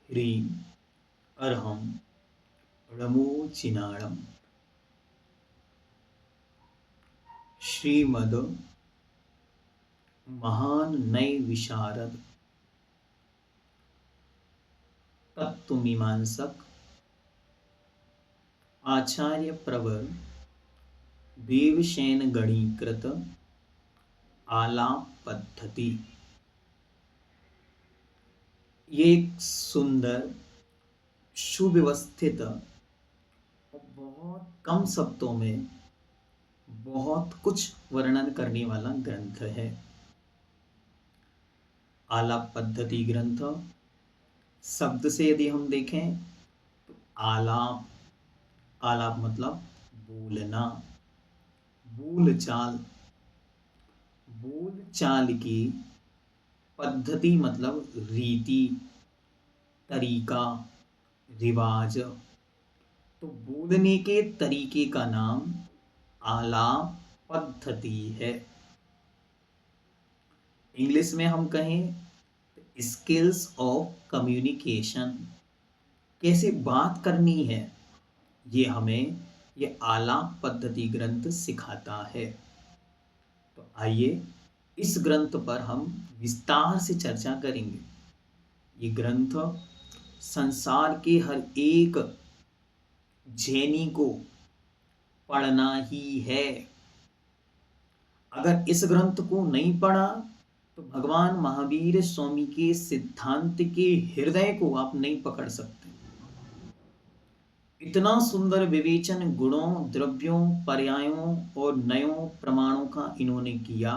ह्रीं अर्हं णमोचिनाणम् श्रीमद् महान नय विशारद तत्वमीमांसक आचार्य प्रवर देवशेन गणीकृत आलाप पद्धति। ये एक सुंदर सुव्यवस्थित और बहुत कम शब्दों में बहुत कुछ वर्णन करने वाला ग्रंथ है। आलाप पद्धति ग्रंथ शब्द से यदि हम देखें तो आलाप, आलाप मतलब बोलना, बोलचाल, बोलचाल की पद्धति मतलब रीति, तरीका, रिवाज। तो बोलने के तरीके का नाम आलाप पद्धति है। इंग्लिश में हम कहें स्किल्स ऑफ कम्युनिकेशन, कैसे बात करनी है, ये हमें ये आलाप पद्धति ग्रंथ सिखाता है। तो आइए इस ग्रंथ पर हम विस्तार से चर्चा करेंगे। ये ग्रंथ संसार के हर एक जैनी को पढ़ना ही है। अगर इस ग्रंथ को नहीं पढ़ा तो भगवान महावीर स्वामी के सिद्धांत के हृदय को आप नहीं पकड़ सकते। इतना सुंदर विवेचन गुणों, द्रव्यों, पर्यायों और नयों प्रमाणों का इन्होंने किया,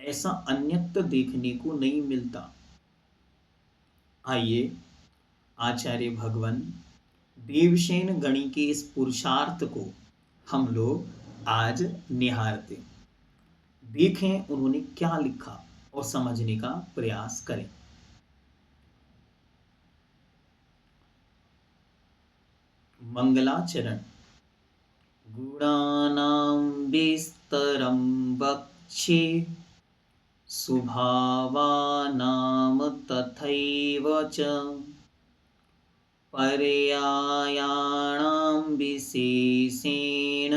ऐसा अन्यत्र देखने को नहीं मिलता। आइए आचार्य भगवान देवशेन गणी के इस पुरुषार्थ को हम लोग आज निहारते, देखें उन्होंने क्या लिखा और समझने का प्रयास करें। मंगलाचरण। गुणानां विस्तरं वक्षे स्वभावानां तथैव च पर्यायाणां विशेषेण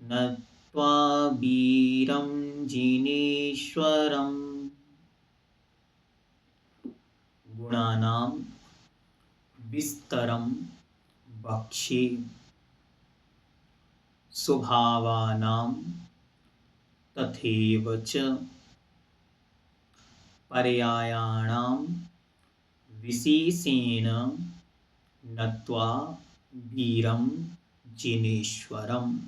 नत्वा वीरं जिनेश्वरम्। गुणानां विस्तरं वक्षे स्वभावानां तथैव च पर्यायाणां विशेषेण नत्वा वीरं जिनेश्वरम्।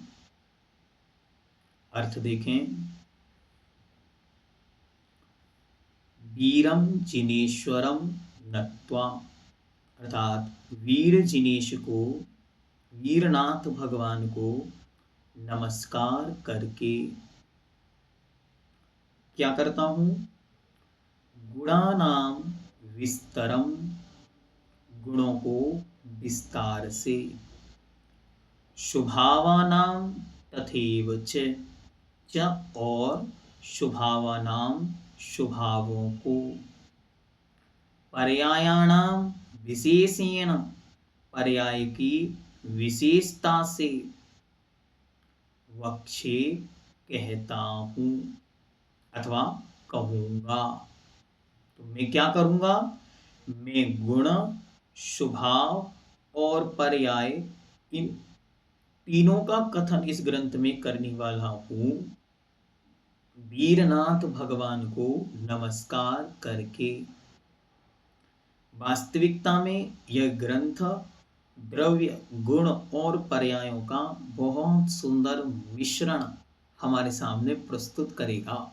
अर्थ देखें, वीरम जिनेश्वरम नत्वा, अर्थात वीर जिनेश को, वीरनाथ भगवान को नमस्कार करके क्या करता हूं? गुणानाम विस्तरम, गुणों को विस्तार से, शुभावानाम तथैव च, और शुभावानाम शुभावों को, पर्यायाणाम विशेषेण, पर्याय की विशेषता से, वक्षे कहता हूं अथवा कहूंगा। तो मैं क्या करूंगा? मैं गुण, शुभाव और पर्याय, इन तीनों का कथन इस ग्रंथ में करने वाला हूं, वीरनाथ भगवान को नमस्कार करके। वास्तविकता में यह ग्रंथ द्रव्य, गुण और पर्यायों का बहुत सुंदर मिश्रण हमारे सामने प्रस्तुत करेगा।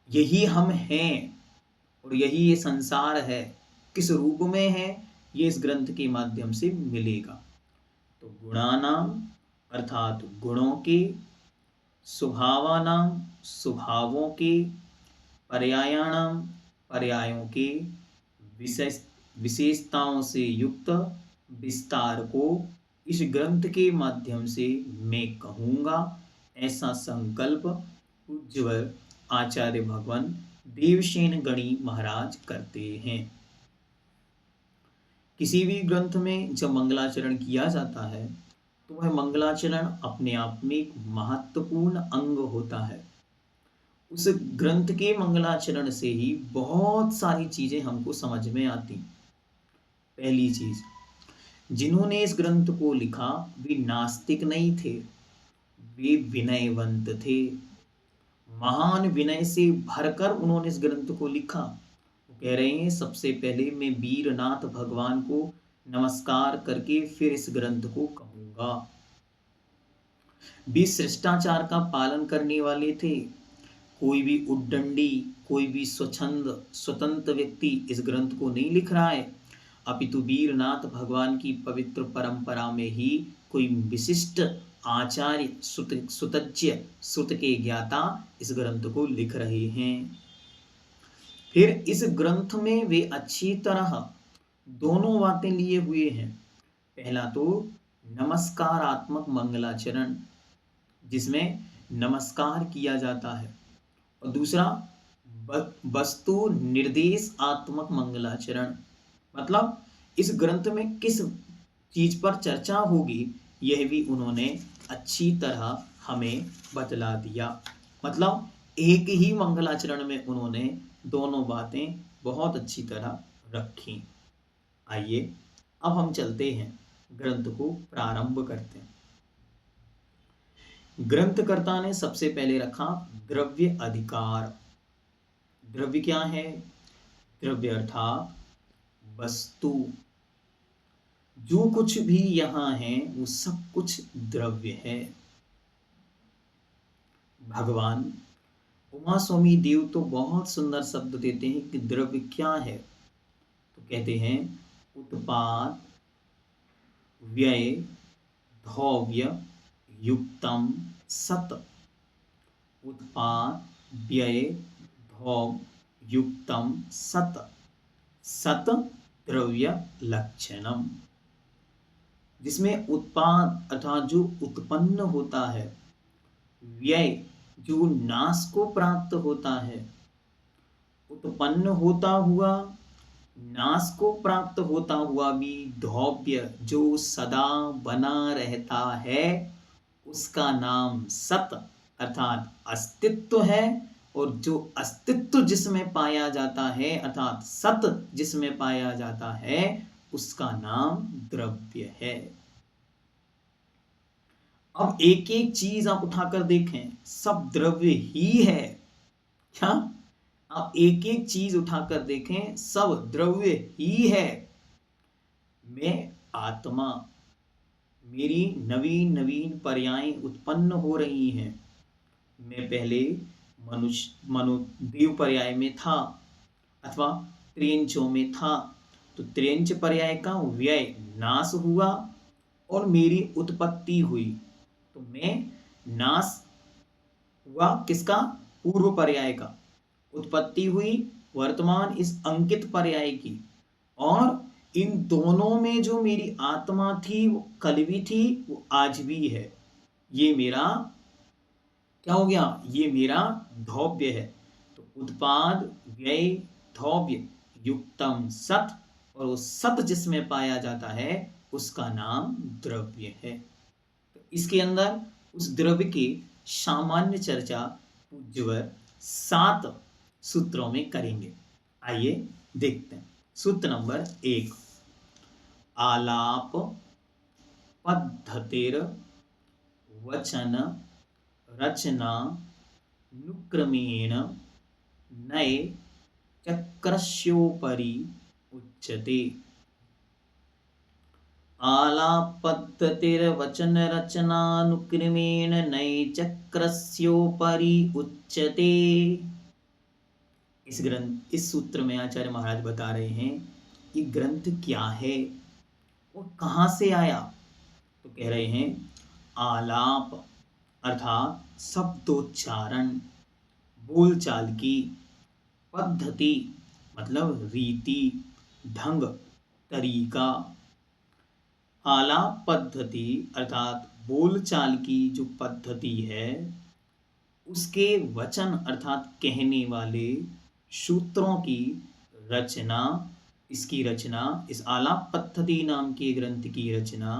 यही हम हैं और यही ये संसार है। किस रूप में है, ये इस ग्रंथ के माध्यम से मिलेगा। तो गुणानाम अर्थात गुणों के, स्वभावानाम स्वभावों के, पर्यायाणाम पर्यायों के, विशेषताओं से युक्त विस्तार को इस ग्रंथ के माध्यम से मैं कहूंगा, ऐसा संकल्प पूज्यवर आचार्य भगवान देवशेन गणी महाराज करते हैं। किसी भी ग्रंथ में जब मंगलाचरण किया जाता है तो वह मंगलाचरण अपने आप में एक महत्वपूर्ण अंग होता है। उस ग्रंथ के मंगलाचरण से ही बहुत सारी चीजें हमको समझ में आती। पहली चीज, जिन्होंने इस ग्रंथ को लिखा वे नास्तिक नहीं थे, वे विनयवंत थे। महान विनय से भरकर उन्होंने इस ग्रंथ को लिखा। वो कह रहे हैं सबसे पहले मैं वीरनाथ भगवान को नमस्कार करके फिर इस ग्रंथ को कहूंगा। वे शिष्टाचार का पालन करने वाले थे। कोई भी उद्दंडी, कोई भी स्वतंत्र व्यक्ति इस ग्रंथ को नहीं लिख रहा है, अपितु वीरनाथ भगवान की पवित्र परंपरा में ही कोई विशिष्ट आचार्य सुतज्ञ सुत के ज्ञाता इस ग्रंथ को लिख रहे हैं। फिर इस ग्रंथ में वे अच्छी तरह दोनों बातें लिए हुए हैं। पहला तो नमस्कारात्मक मंगलाचरण, जिसमें नमस्कार किया जाता है, और दूसरा वस्तु निर्देश आत्मक मंगलाचरण, मतलब इस ग्रंथ में किस चीज पर चर्चा होगी यह भी उन्होंने अच्छी तरह हमें बतला दिया। मतलब एक ही मंगलाचरण में उन्होंने दोनों बातें बहुत अच्छी तरह रखी। आइए अब हम चलते हैं, ग्रंथ को प्रारंभ करते हैं। ग्रंथकर्ता ने सबसे पहले रखा द्रव्य अधिकार। द्रव्य क्या है? द्रव्य अर्थात वस्तु। जो कुछ भी यहां है वो सब कुछ द्रव्य है। भगवान उमा स्वामी देव तो बहुत सुंदर शब्द देते हैं कि द्रव्य क्या है। तो कहते हैं उत्पाद व्यय धौव्य युक्तम सत। उत्पाद व्यय धौव युक्तम सत। सत द्रव्य लक्षणम, जिसमें उत्पाद अर्थात जो उत्पन्न होता है, व्यय जो नाश को प्राप्त होता है, उत्पन्न होता हुआ नाश को प्राप्त होता हुआ भी धौव्य जो सदा बना रहता है, उसका नाम सत अर्थात अस्तित्व है। और जो अस्तित्व जिसमें पाया जाता है अर्थात सत जिसमें पाया जाता है, उसका नाम द्रव्य है। अब एक एक चीज आप उठाकर देखें, सब द्रव्य ही है। क्या? आप एक एक चीज उठाकर देखें, सब द्रव्य ही है। मैं आत्मा, मेरी नवीन नवीन पर्यायें उत्पन्न हो रही हैं। मैं पहले देव पर्याय में था अथवा त्रियंचों में था, तो त्रियंच पर्याय का व्यय नाश हुआ और मेरी उत्पत्ति हुई। तो मैं नाश हुआ किसका? पूर्व पर्याय का। उत्पत्ति हुई वर्तमान इस अंकित पर्याय की। और इन दोनों में जो मेरी आत्मा थी वो कल भी थी, वो आज भी है। ये मेरा क्या हो गया? ये मेरा धौव्य है। तो उत्पाद व्यय धौव्य युक्तम सत, और वो सत जिसमें पाया जाता है उसका नाम द्रव्य है। तो इसके अंदर उस द्रव्य की सामान्य चर्चा पूज्यवर 7 सूत्रों में करेंगे। आइए देखते हैं। सूत्र नंबर 1, आलाप पद्धतिर वचन रचना नुक्रमेण नये चक्रस्योपरि उच्यते। आलापद्धतिर्वचन रचनानुक्रमेण नये चक्रस्योपरि उच्यते। इस सूत्र में आचार्य महाराज बता रहे हैं कि ग्रंथ क्या है और कहां से आया। तो कह रहे हैं आलाप अर्थात शब्दोच्चारण, बोलचाल की, पद्धति मतलब रीति, ढंग, तरीका। आलाप पद्धति अर्थात बोलचाल की जो पद्धति है, उसके वचन अर्थात कहने वाले सूत्रों की रचना इसकी रचना, इस आलाप पद्धति नाम के ग्रंथ की रचना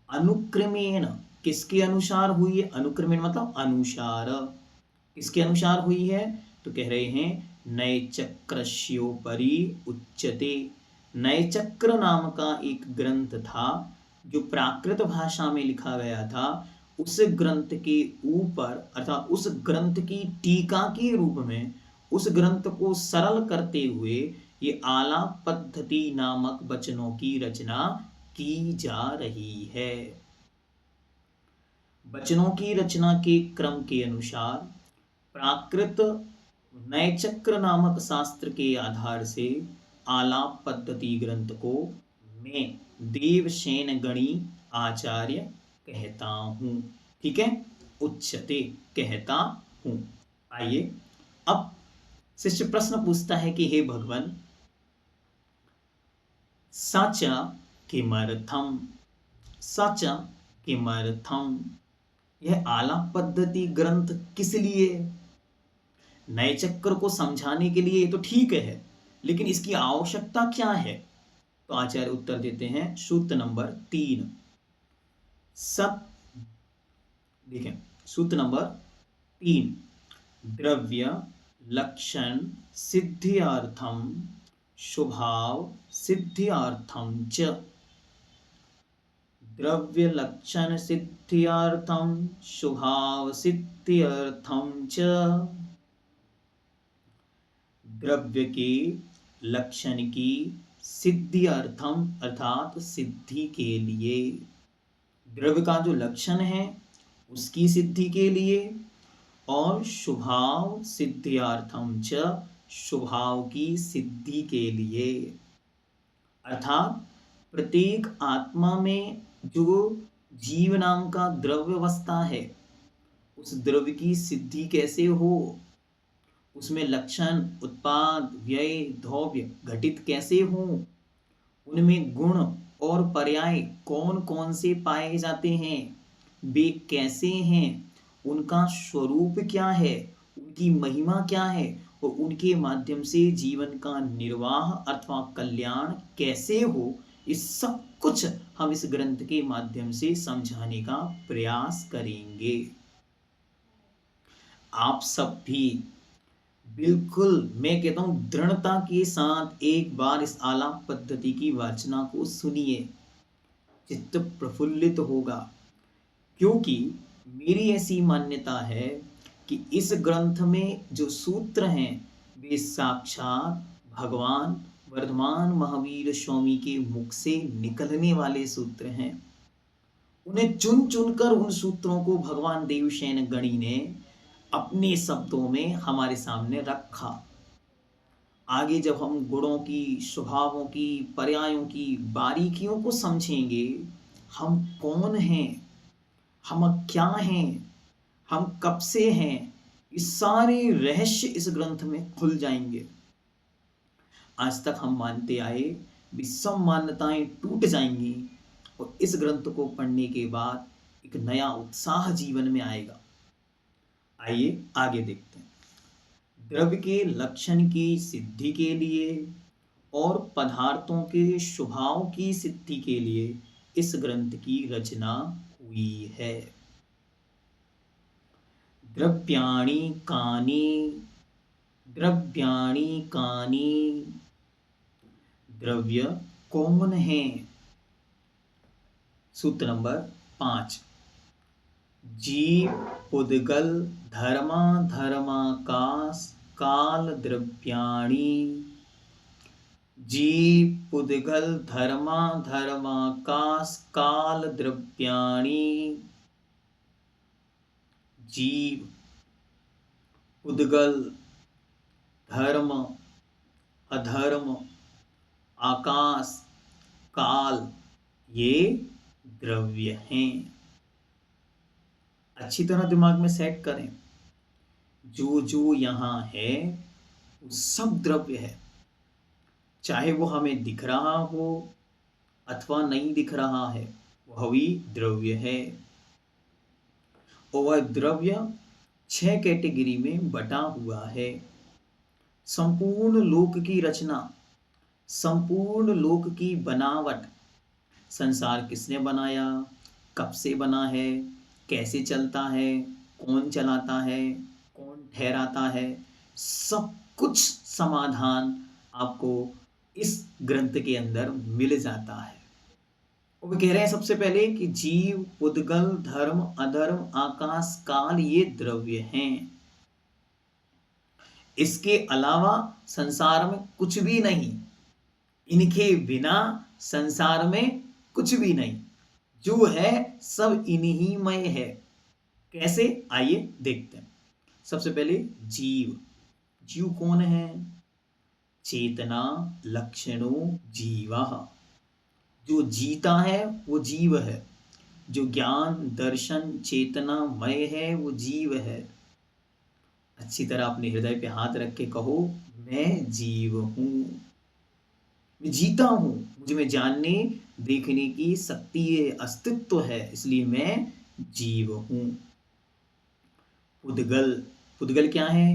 अनुक्रमेण किसके अनुसार हुई है? अनुक्रमेण मतलब अनुसार। किसके अनुसार हुई है? तो कह रहे हैं नए चक्रस्योपरि उच्यते। नए चक्र नाम का एक ग्रंथ था जो प्राकृत भाषा में लिखा गया था। उस ग्रंथ के ऊपर अर्थात उस ग्रंथ की टीका के रूप में उस ग्रंथ को सरल करते हुए ये आलाप पद्धति नामक वचनों की रचना की जा रही है। वचनों की रचना के क्रम के अनुसार प्राकृत नए चक्र नामक शास्त्र के आधार से आलाप पद्धति ग्रंथ को मैं देवसेन गणी आचार्य कहता हूं। ठीक है, उच्यते कहता हूं। आइए अब शिष्य प्रश्न पूछता है कि हे भगवान, सच किमर्थम, सच किमर्थम, यह आलाप पद्धति ग्रंथ किस लिए? नए चक्र को समझाने के लिए तो ठीक है, लेकिन इसकी आवश्यकता क्या है? तो आचार्य उत्तर देते हैं सूत्र नंबर 3। सत देखें सूत्र नंबर 3, द्रव्य लक्षण सिद्ध्यार्थम स्वभाव सिद्ध्यार्थम च। द्रव्य लक्षण सिद्ध्यार्थम स्वभाव सिद्ध्यार्थम च। द्रव्य के लक्षण की सिद्धि अर्थम अर्थात सिद्धि के लिए, द्रव्य का जो लक्षण है उसकी सिद्धि के लिए, और स्वभाव सिद्ध्यार्थम च, स्वभाव की सिद्धि के लिए। अर्थात प्रत्येक आत्मा में जो जीव नाम का द्रव्य अवस्था है उस द्रव्य की सिद्धि कैसे हो, उसमें लक्षण उत्पाद व्यय धौव्य घटित कैसे हो, उनमें गुण और पर्याय कौन कौन से पाए जाते हैं, वे कैसे हैं, उनका स्वरूप क्या है, उनकी महिमा क्या है, और उनके माध्यम से जीवन का निर्वाह अथवा कल्याण कैसे हो, इस सब कुछ हम इस ग्रंथ के माध्यम से समझाने का प्रयास करेंगे। आप सब भी बिल्कुल, मैं कहता हूं दृढ़ता के साथ एक बार इस आलाप पद्धति की वाचना को सुनिए, चित्त प्रफुल्लित होगा। क्योंकि मेरी ऐसी मान्यता है कि इस ग्रंथ में जो सूत्र हैं वे साक्षात भगवान वर्धमान महावीर स्वामी के मुख से निकलने वाले सूत्र हैं। उन्हें चुन चुनकर उन सूत्रों को भगवान देवसेन गणी ने अपने शब्दों में हमारे सामने रखा। आगे जब हम गुणों की, स्वभावों की, पर्यायों की बारीकियों को समझेंगे, हम कौन हैं, हम क्या हैं, हम कब से हैं, ये सारे रहस्य इस ग्रंथ में खुल जाएंगे। आज तक हम मानते आए भी सब मान्यताएं टूट जाएंगी और इस ग्रंथ को पढ़ने के बाद एक नया उत्साह जीवन में आएगा। आइए आगे देखते हैं। द्रव्य के लक्षण की सिद्धि के लिए और पदार्थों के स्वभाव की सिद्धि के लिए इस ग्रंथ की रचना हुई है। द्रव्याणि कानि, द्रव्याणि कानि, द्रव्य कौन है? सूत्र नंबर 5, जीव पुद्गल धर्मा धर्माकाश काल द्रव्याणि। जीव पुद्गल धर्मा धर्माकाश काल द्रव्याणि। जीव पुद्गल धर्म अधर्म आकाश काल ये द्रव्य हैं। अच्छी तरह दिमाग में सेट करें, जो जो यहाँ है वो सब द्रव्य है, चाहे वो हमें दिख रहा हो अथवा नहीं दिख रहा है, वह भी द्रव्य है। और वह द्रव्य 6 कैटेगरी में बटा हुआ है। संपूर्ण लोक की रचना संपूर्ण लोक की बनावट, संसार किसने बनाया, कब से बना है, कैसे चलता है, कौन चलाता है, कौन ठहराता है, सब कुछ समाधान आपको इस ग्रंथ के अंदर मिल जाता है। वो कह रहे हैं सबसे पहले कि जीव, उद्गल, धर्म, अधर्म, आकाश, काल ये द्रव्य हैं। इसके अलावा संसार में कुछ भी नहीं। इनके बिना संसार में कुछ भी नहीं। जो है सब इन्हीं में है। कैसे, आइए देखते हैं। सबसे पहले जीव। जीव कौन है? चेतना लक्षणो जीवा। जो जीता है वो जीव है। जो ज्ञान दर्शन चेतना मय है वो जीव है। अच्छी तरह अपने हृदय पे हाथ रख के कहो, मैं जीव हूं, मैं जीता हूं, मुझे में जानने देखने की शक्ति है, अस्तित्व है, इसलिए मैं जीव हूं। पुद्गल। पुद्गल क्या है?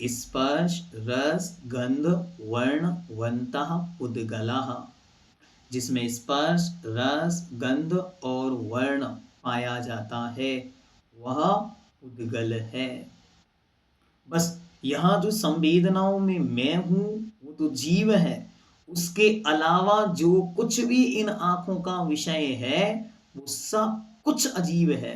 स्पर्श रस गंध वर्ण वंतः पुद्गलः। जिसमें स्पर्श रस गंध और वर्ण पाया जाता है वह पुद्गल है। बस यहाँ जो संवेदनाओं में मैं हूं वो तो जीव है। उसके अलावा जो कुछ भी इन आंखों का विषय है वो सब कुछ अजीब है।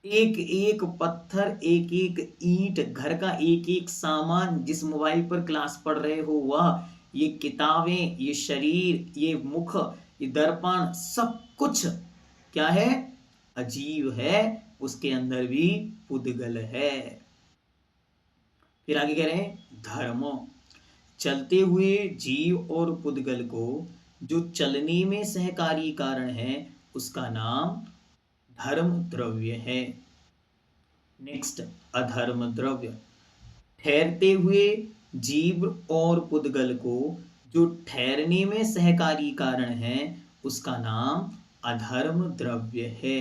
एक एक पत्थर, एक एक ईंट, घर का एक एक सामान, जिस मोबाइल पर क्लास पढ़ रहे हो वह, ये किताबें, ये शरीर, ये मुख, ये दर्पण, सब कुछ क्या है? अजीब है। उसके अंदर भी पुद्गल है। फिर आगे कह रहे हैं धर्म। चलते हुए जीव और पुद्गल को जो चलने में सहकारी कारण है उसका नाम धर्म द्रव्य है। नेक्स्ट, अधर्म द्रव्य। ठहरते हुए जीव और पुद्गल को जो ठहरने में सहकारी कारण है उसका नाम अधर्म द्रव्य है।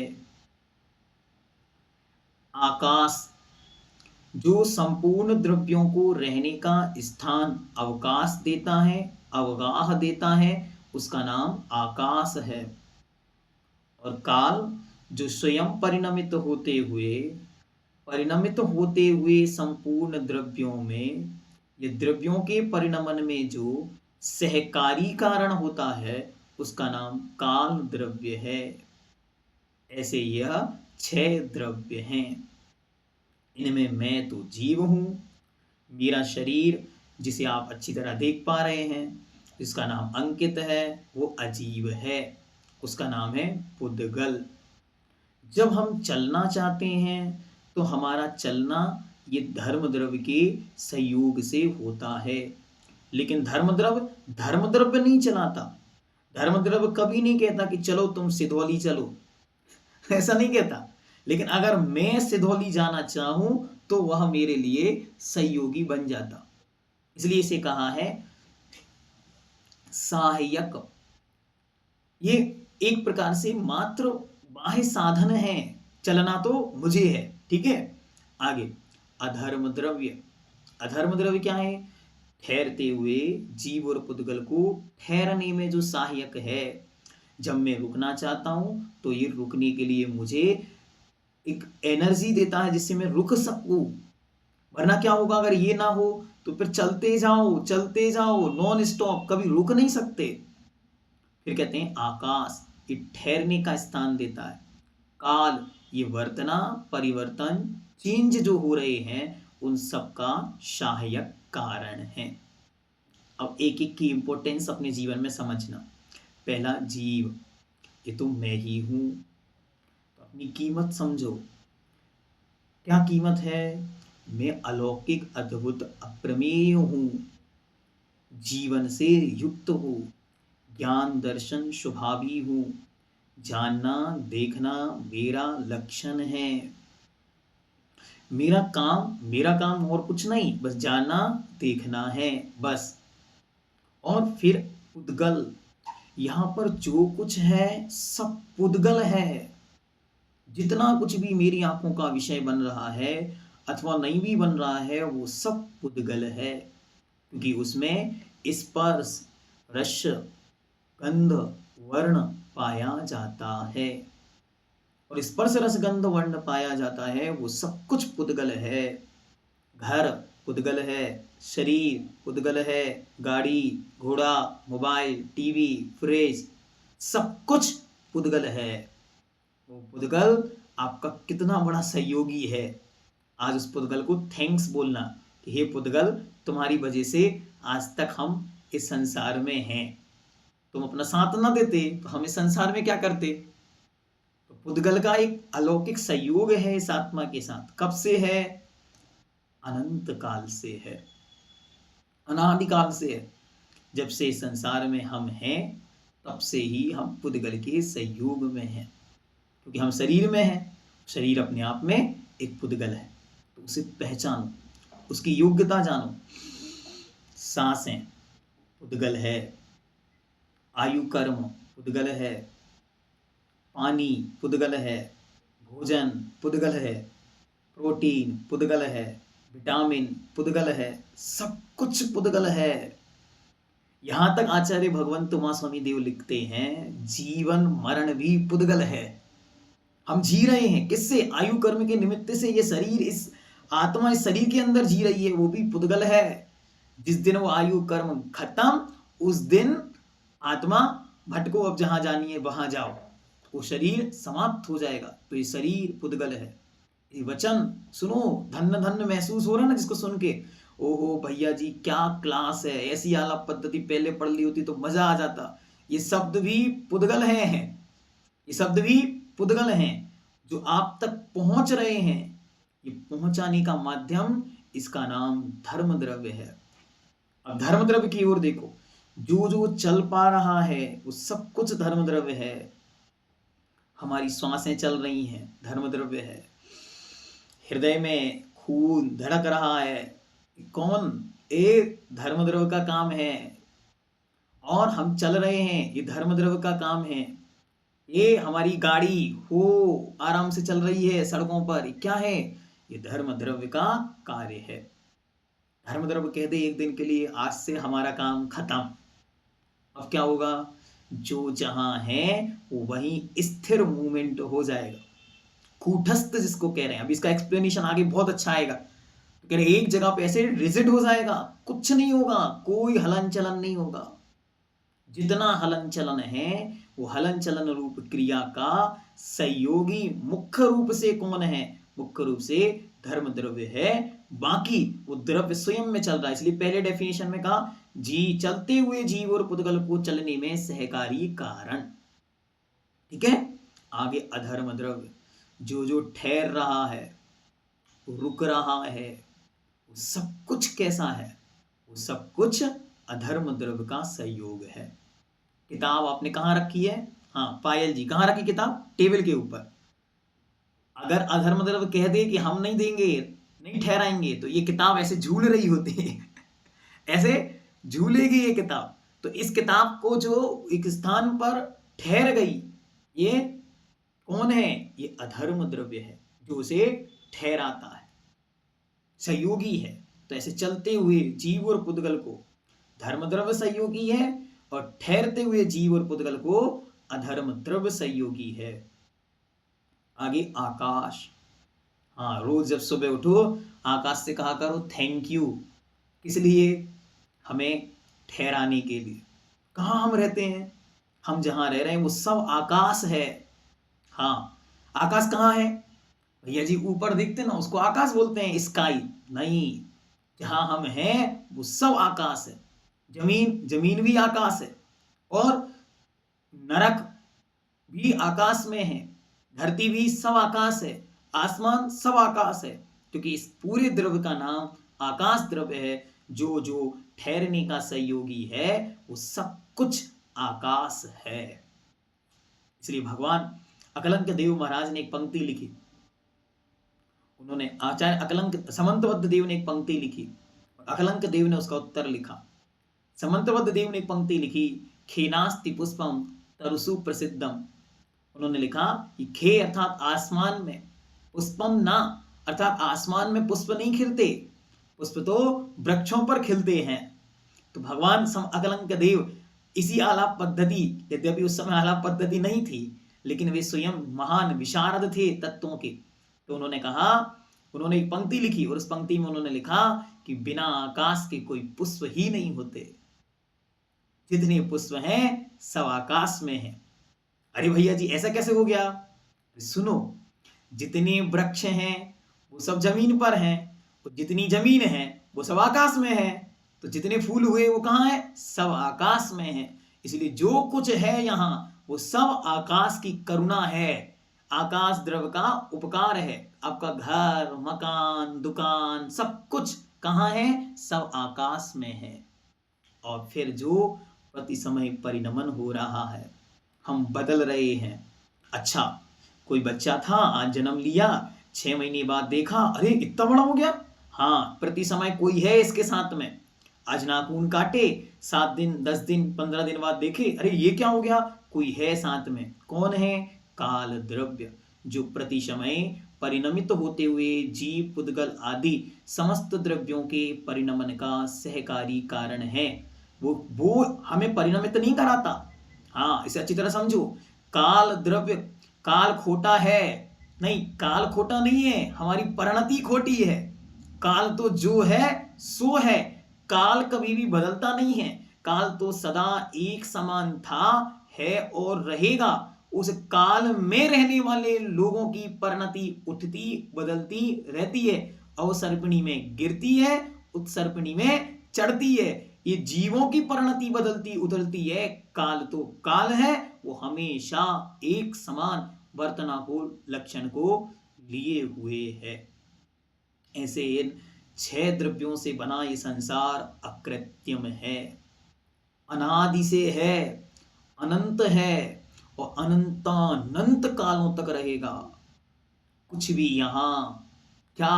आकाश। जो संपूर्ण द्रव्यों को रहने का स्थान अवकाश देता है, अवगाह देता है, उसका नाम आकाश है। और काल, जो स्वयं परिणमित होते हुए संपूर्ण द्रव्यों में, ये द्रव्यों के परिणमन में जो सहकारी कारण होता है उसका नाम काल द्रव्य है। ऐसे यह 6 द्रव्य हैं। इनमें मैं तो जीव हूं। मेरा शरीर जिसे आप अच्छी तरह देख पा रहे हैं, जिसका नाम अंकित है, वो अजीब है, उसका नाम है पुद्गल। जब हम चलना चाहते हैं तो हमारा चलना ये धर्म द्रव्य के सहयोग से होता है। लेकिन धर्म द्रव्य नहीं चलाता। धर्म द्रव्य कभी नहीं कहता कि चलो तुम सिधौली चलो, ऐसा नहीं कहता। लेकिन अगर मैं सिधौली जाना चाहूं तो वह मेरे लिए सहयोगी बन जाता। इसलिए इसे कहा है सहायक। ये एक प्रकार से मात्र बाह्य साधन है, चलना तो मुझे है। ठीक है, आगे अधर्म द्रव्य। अधर्म द्रव्य क्या है? ठहरते हुए जीव और पुद्गल को ठहरने में जो सहायक है। जब मैं रुकना चाहता हूं तो ये रुकने के लिए मुझे एक एनर्जी देता है जिससे मैं रुक सकूं। वरना क्या होगा, अगर ये ना हो तो फिर चलते जाओ नॉन स्टॉप, कभी रुक नहीं सकते। फिर कहते हैं आकाश, ये ठहरने का स्थान देता है। काल, ये वर्तना परिवर्तन चेंज जो हो रहे हैं उन सब का सहायक कारण है। अब एक एक की इंपॉर्टेंस अपने जीवन में समझना। पहला, जीव, ये तो मैं ही हूं। तो अपनी कीमत समझो। क्या कीमत है? मैं अलौकिक अद्भुत अप्रमेय हूं, जीवन से युक्त हूं, ज्ञान दर्शन स्वभावी हूं, जानना देखना मेरा लक्षण है। मेरा काम और कुछ नहीं, बस जानना देखना है, बस। और फिर पुद्गल, यहां पर जो कुछ है सब पुद्गल है। जितना कुछ भी मेरी आंखों का विषय बन रहा है अथवा नहीं भी बन रहा है वो सब पुद्गल है, क्योंकि उसमें स्पर्श रस, गंध, वर्ण पाया जाता है। और स्पर्श रस गंध वर्ण पाया जाता है, वो सब कुछ पुद्गल है। घर पुद्गल है, शरीर पुद्गल है, गाड़ी, घोड़ा, मोबाइल, टीवी, फ्रिज, सब कुछ पुद्गल है। वो पुद्गल आपका कितना बड़ा सहयोगी है। आज उस पुद्गल को थैंक्स बोलना कि हे पुद्गल, तुम्हारी वजह से आज तक हम इस संसार में हैं। तुम अपना साथ ना देते तो हम इस संसार में क्या करते। तो पुद्गल का एक अलौकिक सहयोग है इस आत्मा के साथ। कब से है? अनंत काल से है, अनादिकाल से है। जब से इस संसार में हम हैं तब से ही हम पुद्गल के सहयोग में हैं, क्योंकि हम शरीर में हैं। शरीर अपने आप में एक पुद्गल है, तो उसे पहचानो, उसकी योग्यता जानो। सांसें पुद्गल है, आयु कर्म पुद्गल है, पानी पुद्गल है, भोजन पुद्गल है, प्रोटीन पुद्गल है, विटामिन पुद्गल है, सब कुछ पुद्गल है। यहां तक आचार्य भगवंत उमास्वामी देव लिखते हैं, जीवन मरण भी पुद्गल है। हम जी रहे हैं किससे? आयु कर्म के निमित्त से। ये शरीर, इस आत्मा इस शरीर के अंदर जी रही है, वो भी पुद्गल है। जिस दिन वो आयु कर्म खत्म, उस दिन आत्मा भटको, अब जहां जानी है वहां जाओ, वो शरीर समाप्त हो जाएगा। तो ये शरीर पुद्गल है। ये वचन सुनो, धन्य धन्य महसूस हो रहा है ना जिसको सुन के। ओहो भैया जी क्या क्लास है, ऐसी आलाप पद्धति पहले पढ़ ली होती तो मजा आ जाता। ये शब्द भी पुद्गल हैं, ये शब्द भी पुद्गल हैं जो आप तक पहुंच रहे हैं। ये पहुंचाने का माध्यम, इसका नाम धर्म द्रव्य है। अब धर्म द्रव्य की ओर देखो, जो जो चल पा रहा है वो सब कुछ धर्म द्रव्य है। हमारी श्वासें चल रही हैं, धर्म द्रव्य है। हृदय में खून धड़क रहा है, कौन? एक धर्म द्रव्य का काम है। और हम चल रहे हैं, ये धर्म द्रव्य का काम है। ये हमारी गाड़ी हो आराम से चल रही है सड़कों पर, ये क्या है? ये धर्म द्रव्य का कार्य है। धर्म द्रव्य कह दे एक दिन के लिए, आज से हमारा काम खत्म। अब क्या होगा? जो जहां है वो वहीं स्थिर मूवमेंट हो जाएगा। कूटस्थ जिसको कह रहे हैं, अब इसका एक्सप्लेनेशन आगे बहुत अच्छा आएगा। तो कह रहे एक जगह पे ऐसे रिजिड हो जाएगा, कुछ नहीं होगा, कोई हलन चलन नहीं होगा। जितना हलन चलन है वो हलन चलन रूप क्रिया का सहयोगी मुख्य रूप से कौन है? मुख्य रूप से धर्म द्रव्य है। बाकी वो द्रव्य स्वयं में चल रहा है। इसलिए पहले डेफिनेशन में कहा, जी चलते हुए जीव और पुद्गल को चलने में सहकारी कारण। ठीक है। आगे अधर्म द्रव्य, जो जो ठहर रहा है, रुक रहा है, वो सब कुछ कैसा है? वो सब कुछ अधर्म द्रव्य का सहयोग है। किताब आपने कहाँ रखी है? हाँ पायल जी, कहाँ रखी किताब? टेबल के ऊपर। अगर अधर्म द्रव्य कह दे कि हम नहीं देंगे, नहीं ठहराएंगे, तो ये किताब ऐसे झूल रही होती है ऐसे झूलेगी ये किताब। तो इस किताब को जो एक स्थान पर ठहर गई, ये कौन है? ये अधर्म द्रव्य है जो उसे ठहराता है, सहयोगी है। तो ऐसे चलते हुए जीव और पुद्गल को धर्म द्रव्य सहयोगी है, और ठहरते हुए जीव और पुद्गल को अधर्म द्रव्य सहयोगी है। आगे आकाश। हाँ, रोज जब सुबह उठो आकाश से कहा करो थैंक यू। किस लिए? हमें ठहराने के लिए। कहाँ हम रहते हैं? हम जहां रह रहे हैं वो सब आकाश है। हाँ, आकाश कहाँ है भैया जी? ऊपर दिखते ना, उसको आकाश बोलते हैं, स्काई। नहीं, जहां हम हैं वो सब आकाश है। जमीन भी आकाश है, और नरक भी आकाश में है, धरती भी सब आकाश है, आसमान सब आकाश है। क्योंकि इस पूरे द्रव्य का नाम आकाश द्रव्य है। जो जो ठहरने का सहयोगी है वो सब कुछ आकाश है। इसलिए भगवान अकलंक देव महाराज ने एक पंक्ति लिखी। उन्होंने आचार्य अकलंक समंतबद्ध देव ने एक पंक्ति लिखी, अकलंक देव ने उसका उत्तर लिखा। समंतबद्ध देव ने एक पंक्ति लिखी, खेनास्ति पुष्पम तरुसु प्रसिद्धम। उन्होंने लिखा कि खे अर्थात आसमान में, पुष्पम ना अर्थात आसमान में पुष्प नहीं खिलते, पुष्प तो वृक्षों पर खिलते हैं। तो भगवान अकलंक देव इसी आलाप पद्धति, यद्यपि उस समय आलाप पद्धति नहीं थी, लेकिन वे स्वयं महान विशारद थे तत्वों के। तो उन्होंने कहा, उन्होंने एक पंक्ति लिखी और उस पंक्ति में उन्होंने लिखा कि बिना आकाश के कोई पुष्प ही नहीं होते, जितने पुष्प हैं सब आकाश में हैं। अरे भैया जी, ऐसा कैसे हो गया? सुनो, जितने वृक्ष हैं वो सब जमीन पर हैं, तो जितनी जमीन है वो सब आकाश में है, तो जितने फूल हुए वो कहाँ है? सब आकाश में है। इसलिए जो कुछ है यहाँ वो सब आकाश की करुणा है, आकाश द्रव का उपकार है। आपका घर, मकान, दुकान, सब कुछ कहाँ है? सब आकाश में है। और फिर जो प्रति समय परिणमन हो रहा है, हम बदल रहे हैं। अच्छा, कोई बच्चा था, आज जन्म लिया, 6 महीने बाद देखा, अरे इतना बड़ा हो गया। हाँ, प्रति समय कोई है इसके साथ में। आज नाखून काटे, 7 दिन, 10 दिन, 15 दिन बाद देखे, अरे ये क्या हो गया? कोई है साथ में। कौन है? काल द्रव्य, जो प्रति समय परिणमित होते हुए जीव, पुद्गल आदि समस्त द्रव्यों के परिणमन का सहकारी कारण है। वो हमें परिणमित नहीं कराता। हाँ, इसे अच्छी तरह समझो। काल द्रव्य, काल खोटा है नहीं, काल खोटा नहीं है, हमारी परिणति खोटी है। काल तो जो है सो है, काल कभी भी बदलता नहीं है। काल तो सदा एक समान था, है और रहेगा। उस काल में रहने वाले लोगों की परिणति उठती बदलती रहती है। अवसर्पिणी में गिरती है, उत्सर्पिणी में चढ़ती है। ये जीवों की परिणति बदलती उदलती है। काल तो काल है, वो हमेशा एक समान वर्तनाकुल लक्षण को लिए हुए है। ऐसे इन 6 द्रव्यों से बना ये संसार अकृत्रिम है, अनादि से है, अनंत है और अनंतानंत कालों तक रहेगा। कुछ भी यहाँ क्या,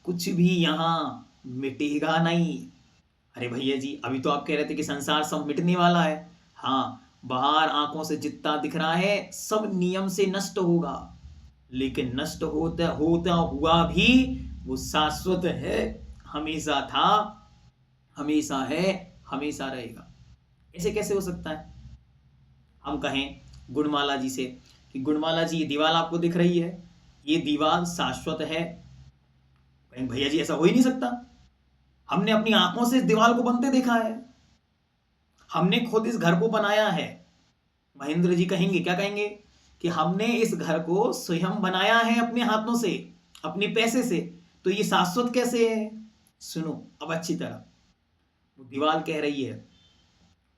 कुछ भी यहाँ मिटेगा नहीं। अरे भैया जी, अभी तो आप कह रहे थे कि संसार सब मिटने वाला है। हाँ, बाहर आंखों से जितना दिख रहा है सब नियम से नष्ट होगा, लेकिन नष्ट होता होता हुआ भी वो शाश्वत है, हमेशा था, हमेशा है, हमेशा रहेगा। ऐसे कैसे हो सकता है? हम कहें गुणमाला जी से कि गुणमाला जी, ये दीवार आपको दिख रही है, ये दीवार शाश्वत है। भैया जी, ऐसा हो ही नहीं सकता, हमने अपनी आंखों से इस दीवार को बनते देखा है, हमने खुद इस घर को बनाया है। महेंद्र जी कहेंगे, क्या कहेंगे? कि हमने इस घर को स्वयं बनाया है अपने हाथों से, अपने पैसे से, तो ये शाश्वत कैसे है? सुनो अब अच्छी तरह, वो दीवार कह रही है,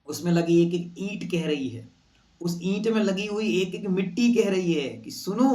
उसमें लगी एक एक ईंट कह रही है, उस ईंट में लगी हुई एक एक मिट्टी कह रही है कि सुनो,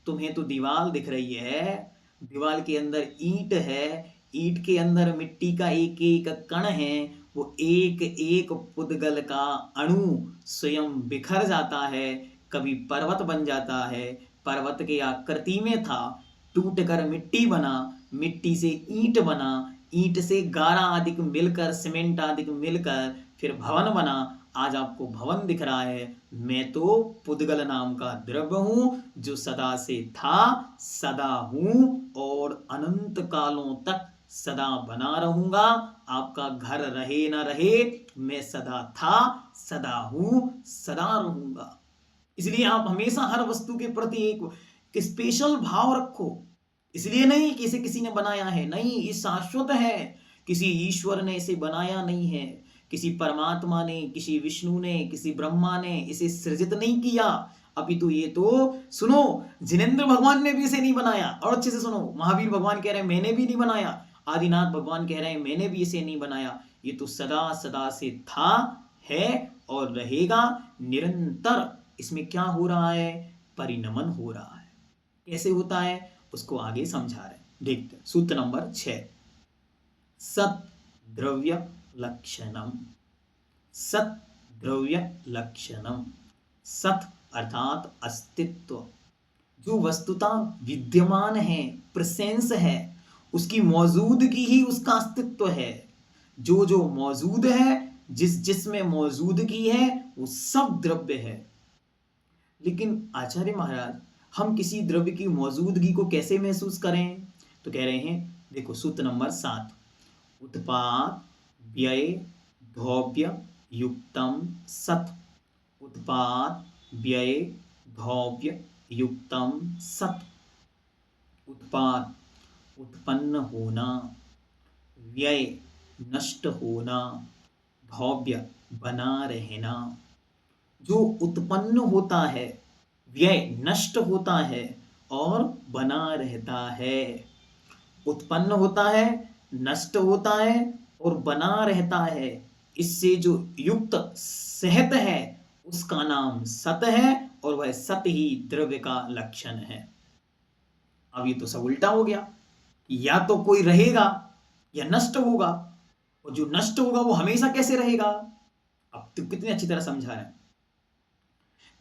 तुम्हें तो दीवार दिख रही है, दीवार के अंदर ईंट है, ईंट के अंदर मिट्टी का एक एक कण है, वो एक एक पुद्गल का अणु स्वयं बिखर जाता है, कभी पर्वत बन जाता है, पर्वत के आकृति में था, टूट कर मिट्टी बना, मिट्टी से ईंट बना, ईंट से गारा आदि मिलकर, सीमेंट आदि मिलकर फिर भवन बना। आज आपको भवन दिख रहा है। मैं तो पुद्गल नाम का द्रव्य हूं, जो सदा से था, सदा हूं और अनंत कालों तक सदा बना रहूंगा। आपका घर रहे ना रहे, मैं सदा था, सदा हूं, सदा रहूंगा। इसलिए आप हमेशा हर वस्तु के प्रति एक स्पेशल भाव रखो। इसलिए नहीं कि इसे किसी ने बनाया है, नहीं, ये शाश्वत है, किसी ईश्वर ने इसे बनाया नहीं है, किसी परमात्मा ने, किसी विष्णु ने, किसी ब्रह्मा ने इसे सृजित नहीं किया। अभी तो ये तो सुनो, जिनेंद्र भगवान ने भी इसे नहीं बनाया। और अच्छे से सुनो, महावीर भगवान कह रहे हैं मैंने भी नहीं बनाया, आदिनाथ भगवान कह रहे हैं मैंने भी इसे नहीं बनाया। ये तो सदा सदा से था, है और रहेगा निरंतर। इसमें क्या हो रहा है? परिणमन हो रहा है। कैसे होता है उसको आगे समझा रहे, देखते हैं। सूत्र नंबर 6, सत द्रव्य लक्षणम। सत द्रव्य लक्षणम, सत अर्थात अस्तित्व, जो वस्तुता विद्यमान है, प्रेजेंस है, उसकी मौजूदगी ही उसका अस्तित्व है। जो जो मौजूद है, जिस जिसमें मौजूदगी है, वो सब द्रव्य है। लेकिन आचार्य महाराज, हम किसी द्रव्य की मौजूदगी को कैसे महसूस करें? तो कह रहे हैं, देखो सूत्र नंबर 7, उत्पाद व्यय धौव्य युक्तम सत। उत्पाद व्यय धौव्य युक्तम सत। उत्पाद उत्पन्न होना, व्यय नष्ट होना, भव्य बना रहना। जो उत्पन्न होता है, व्यय नष्ट होता है और बना रहता है। उत्पन्न होता है, नष्ट होता है और बना रहता है। इससे जो युक्त सहत है उसका नाम सत है और वह सत ही द्रव्य का लक्षण है। अब ये तो सब उल्टा हो गया कि या तो कोई रहेगा या नष्ट होगा, और जो नष्ट होगा वो हमेशा कैसे रहेगा। अब तो कितनी अच्छी तरह समझा है।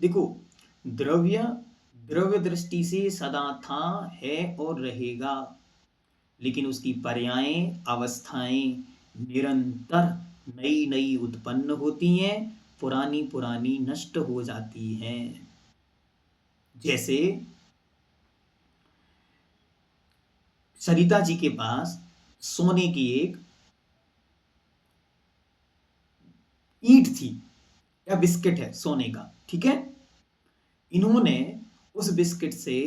देखो, द्रव्य द्रव्य दृष्टि से सदा था, है और रहेगा, लेकिन उसकी पर्यायें अवस्थाएं निरंतर नई नई उत्पन्न होती हैं, पुरानी पुरानी नष्ट हो जाती हैं। जैसे सरिता जी के पास सोने की एक ईंट थी या बिस्किट है सोने का, ठीक है। इन्होंने उस बिस्किट से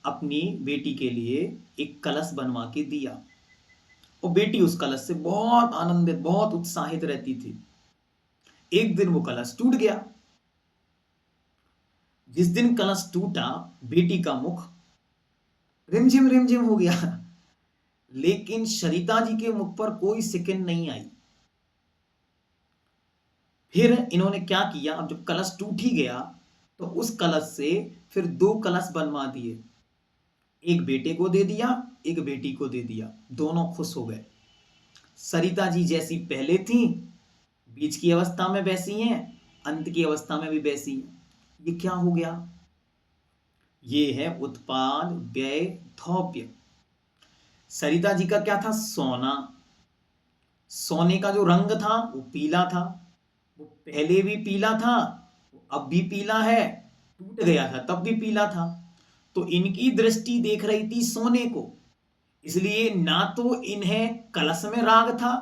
अपनी बेटी के लिए एक कलश बनवा के दिया और बेटी उस कलश से बहुत आनंदित, बहुत उत्साहित रहती थी। एक दिन वो कलश टूट गया। जिस दिन कलश टूटा, बेटी का मुख रिमझिम रिमझिम हो गया, लेकिन सरिता जी के मुख पर कोई सिकन नहीं आई। फिर इन्होंने क्या किया, अब जब कलश टूट ही गया तो उस कलश से फिर 2 कलश बनवा दिए। एक बेटे को दे दिया, एक बेटी को दे दिया। दोनों खुश हो गए। सरिता जी जैसी पहले थी, बीच की अवस्था में वैसी हैं, अंत की अवस्था में भी वैसी हैं। ये क्या हो गया? ये है उत्पाद व्यय धौप्य। सरिता जी का क्या था? सोना। सोने का जो रंग था वो पीला था। वो पहले भी पीला था, अब भी पीला है, टूट गया था तब भी पीला था। तो इनकी दृष्टि देख रही थी सोने को, इसलिए ना तो इन्हें कलश में राग था,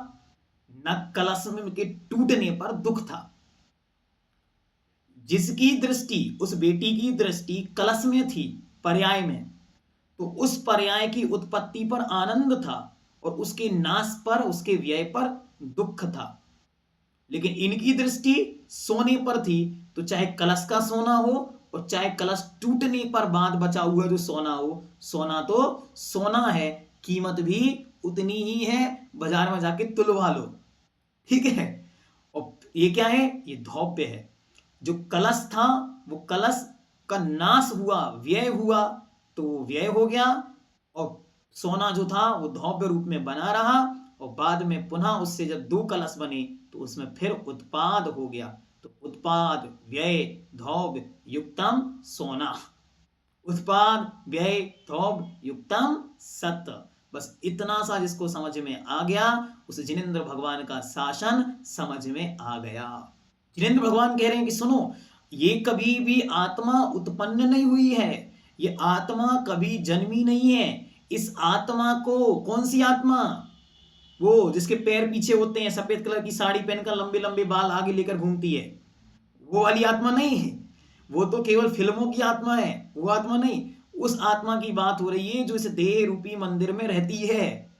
न कलश में के टूटने पर दुख था। जिसकी दृष्टि, उस बेटी की दृष्टि कलश में थी, पर्याय में, तो उस पर्याय की उत्पत्ति पर आनंद था और उसके नाश पर, उसके व्यय पर दुख था। लेकिन इनकी दृष्टि सोने पर थी, तो चाहे कलश का सोना हो और चाहे कलश टूटने पर बाद बचा हुआ जो सोना हो, सोना तो सोना है, कीमत भी उतनी ही है, बाजार में जाके तुलवा लो, ठीक है। और ये क्या है? ये धौप्य है। जो कलश था वो कलश का नाश हुआ, व्यय हुआ, तो वो व्यय हो गया, और सोना जो था वो धौप्य रूप में बना रहा, और बाद में पुनः उससे जब 2 कलश बने तो उसमें फिर उत्पाद हो गया। तो उत्पाद व्यय धौप्य युक्तम सोना। उत्पाद व्यय धौप्य युक्तम सत। बस इतना सा जिसको समझ में आ गया, उस जिनेंद्र भगवान का शासन समझ में आ गया। जिनेंद्र भगवान कह रहे हैं कि सुनो, ये कभी भी आत्मा उत्पन्न नहीं हुई है, ये आत्मा कभी जन्मी नहीं है। इस आत्मा को, कौन सी आत्मा? वो जिसके पैर पीछे होते हैं, सफेद कलर की साड़ी पहनकर लंबे लंबे बाल आगे लेकर घूमती है, वो वाली आत्मा नहीं है। वो तो केवल फिल्मों की आत्मा है, वो आत्मा नहीं। उस आत्मा की बात हो रही है जो इस देह रूपी मंदिर में रहती है,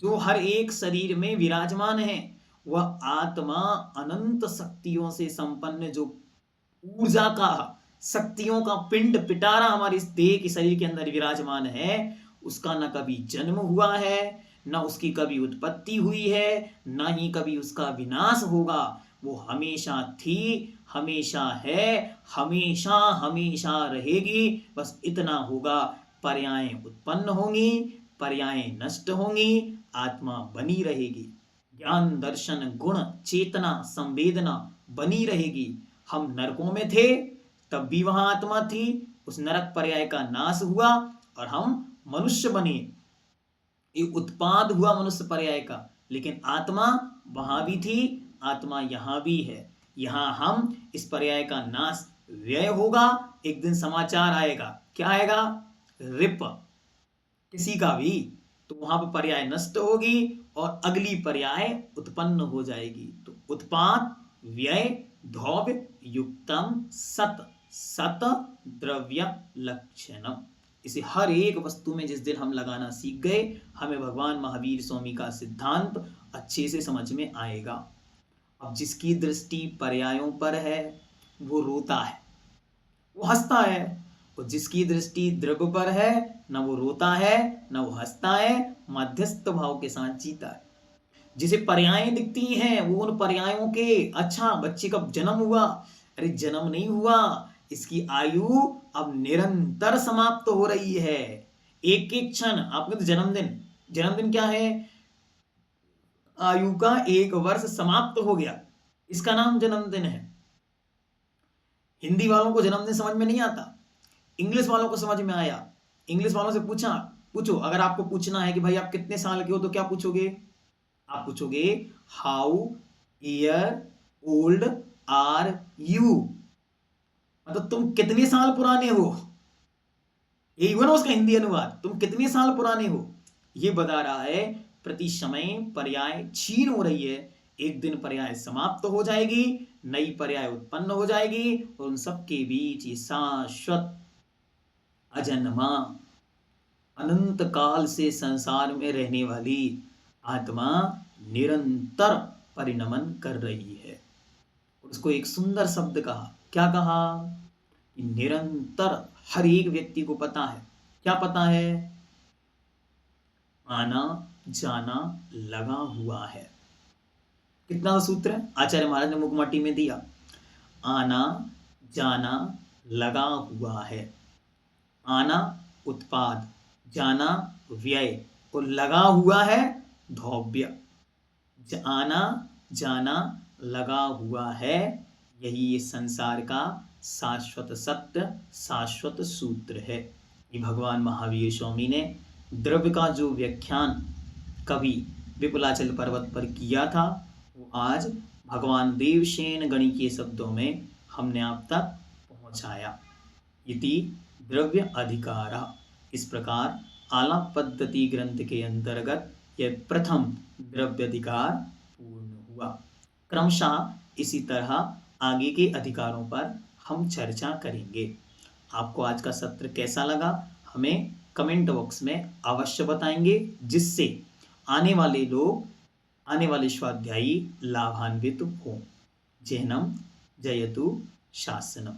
जो हर एक शरीर में विराजमान है। वह आत्मा अनंत शक्तियों से संपन्न, जो ऊर्जा का, शक्तियों का पिंड पिटारा हमारे इस देह के शरीर के अंदर विराजमान है, उसका न कभी जन्म हुआ है, न उसकी कभी उत्पत्ति हुई है, न ही कभी उसका विनाश होगा। वो हमेशा थी, हमेशा है, हमेशा हमेशा रहेगी। बस इतना होगा, पर्यायें उत्पन्न होंगी, पर्यायें नष्ट होंगी, आत्मा बनी रहेगी। ज्ञान दर्शन गुण चेतना संवेदना बनी रहेगी। हम नरकों में थे तब भी वहां आत्मा थी, उस नरक पर्याय का नाश हुआ और हम मनुष्य बने, ये उत्पाद हुआ मनुष्य पर्याय का, लेकिन आत्मा वहां भी थी, आत्मा यहां भी है। यहां हम, इस पर्याय का नाश व्यय होगा, एक दिन समाचार आएगा, क्या आएगा? रिप, किसी का भी, तो वहां पर पर्याय नष्ट होगी और अगली पर्याय उत्पन्न हो जाएगी। तो उत्पाद व्यय धौव्य युक्तम सत सत द्रव्य लक्षणम। इसे हर एक वस्तु में जिस दिन हम लगाना सीख गए, हमें भगवान महावीर स्वामी का सिद्धांत अच्छे से समझ में आएगा। अब जिसकी दृष्टि पर्यायों पर है वो रोता है, वो हंसता है, और जिसकी दृष्टि द्रव्य पर है, न वो रोता है न वो हंसता है, मध्यस्थ भाव के साथ जीता है। जिसे पर्यायें दिखती हैं वो उन पर्यायों के, अच्छा बच्चे का जन्म हुआ, अरे जन्म नहीं हुआ, इसकी आयु अब निरंतर समाप्त हो रही है। एक एक क्षण, आपने तो जन्मदिन, जन्मदिन क्या है? आयु का 1 वर्ष समाप्त हो गया, इसका नाम जन्मदिन है। हिंदी वालों को जन्मदिन समझ में नहीं आता, इंग्लिश वालों को समझ में आया। इंग्लिश वालों से पूछो, अगर आपको पूछना है कि भाई आप कितने साल के हो, तो क्या पूछोगे? आप पूछोगे how year old are you, मतलब तुम कितने साल पुराने हो। यही हुआ ना उसका हिंदी अनुवाद, तुम कितने साल पुराने हो। ये बता रहा है प्रति समय पर्याय क्षीण हो रही है, एक दिन पर्याय समाप्त हो जाएगी, नई पर्याय उत्पन्न हो जाएगी, और उन सबके बीच ये शाश्वत अजन्मा अनंत काल से संसार में रहने वाली आत्मा निरंतर परिणमन कर रही है। उसको एक सुंदर शब्द कहा, क्या कहा? निरंतर हर एक व्यक्ति को पता है, क्या पता है? आना जाना लगा हुआ है। कितना सूत्र है आचार्य महाराज ने मुखमाटी में दिया, आना जाना लगा हुआ है। आना उत्पाद, जाना व्यय, और लगा हुआ है धौव्य। आना जाना लगा हुआ है, यही ये संसार का शाश्वत सत्य, शाश्वत सूत्र है। ये भगवान महावीर स्वामी ने द्रव्य का जो व्याख्यान कभी विपुलाचल पर्वत पर किया था, वो आज भगवान देवसेन गणि के शब्दों में हमने आप तक पहुंचाया। इति द्रव्य अधिकार। इस प्रकार आलाप पद्धति ग्रंथ के अंतर्गत यह प्रथम द्रव्य अधिकार पूर्ण हुआ। क्रमशः इसी तरह आगे के अधिकारों पर हम चर्चा करेंगे। आपको आज का सत्र कैसा लगा, हमें कमेंट बॉक्स में अवश्य बताएंगे, जिससे आने वाले स्वाध्यायी लाभान्वित हों। जैनम जयतु शासनम।